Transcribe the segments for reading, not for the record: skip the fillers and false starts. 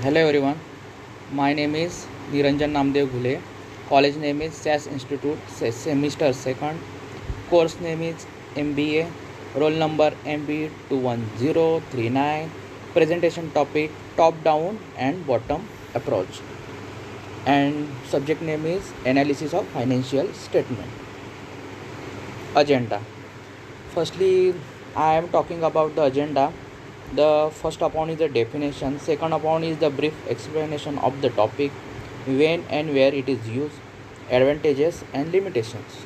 Hello everyone, my name is Niranjan Namdev Ghule. College name is SAS Institute, semester 2nd. Course name is MBA, roll number MB21039. Presentation topic top down and bottom approach. And subject name is analysis of financial statement. Agenda. Firstly, I am talking about the agenda. The first upon is the definition, second upon is the brief explanation of the topic, when and where it is used, advantages and limitations.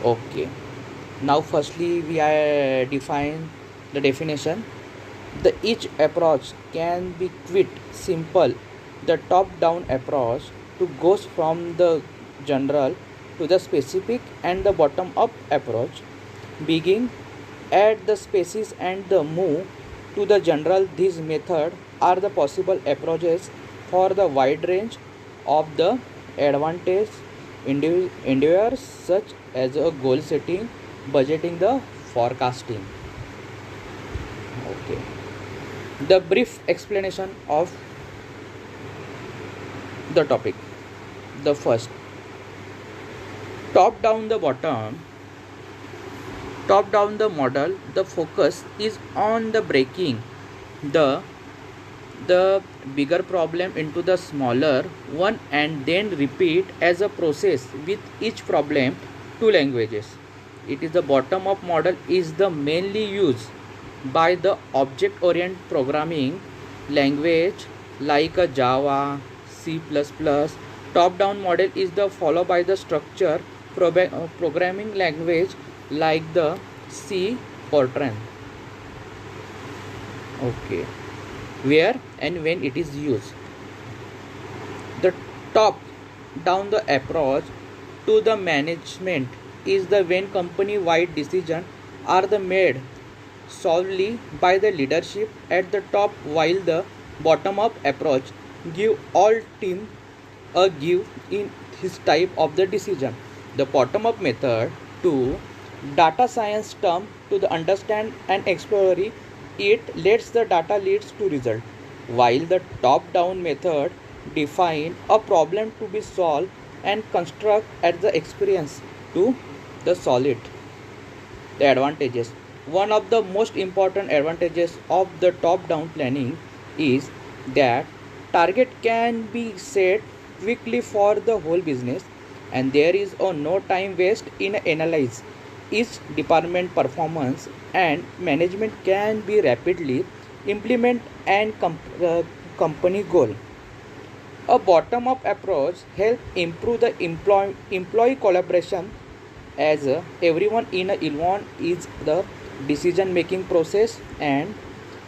Okay, now firstly we are define the definition. The each approach can be quite simple. The top down approach to goes from the general to the specific, and the bottom up approach begin at the species and the move to the general. These methods are the possible approaches for the wide range of the advantage endeavors such as a goal setting, budgeting, the forecasting. Okay. The brief explanation of the topic. The first, top down the model. The focus is on the breaking the bigger problem into the smaller one and then repeat as a process with each problem. Two languages. It is the bottom up model is the mainly used by the object oriented programming language like a Java, C++. Top down model is the followed by the structure programming language like the C Fortran. Okay, where and when it is used. The top down the approach to the management is the when company wide decisions are the made solely by the leadership at the top, while the bottom up approach give all team a give in his type of the decision. The bottom up method to data science term to the understand and explore it lets the data leads to result, while the top down method define a problem to be solved and construct at the experience to the solve it. The advantages. One of the most important advantages of the top down planning is that target can be set quickly for the whole business, and there is no time waste in analyze each department performance, and management can be rapidly implement and company goal. A bottom up approach help improve the employee collaboration, as everyone in a involved is the decision making process and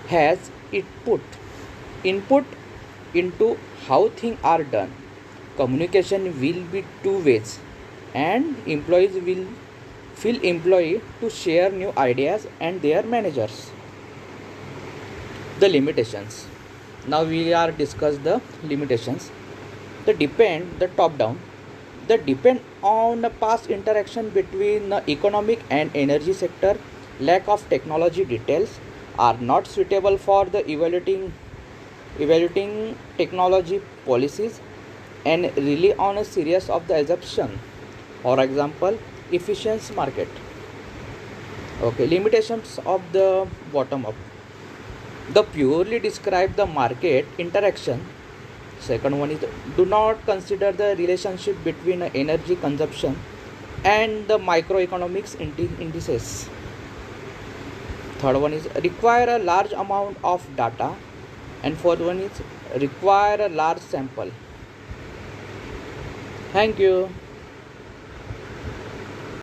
has input into how things are done. Communication will be two ways, and employees will feel employee to share new ideas and their managers. The limitations. Now we are discuss the limitations. The top down. The depend on the past interaction between the economic and energy sector. Lack of technology details are not suitable for the evaluating technology policies, and rely on a series of the assumption. For example, efficiency market. Okay, limitations of the bottom up. The purely describe the market interaction. Second one is do not consider the relationship between energy consumption and the microeconomics indices. Third one is require a large amount of data, and fourth one is require a large sample. Thank you.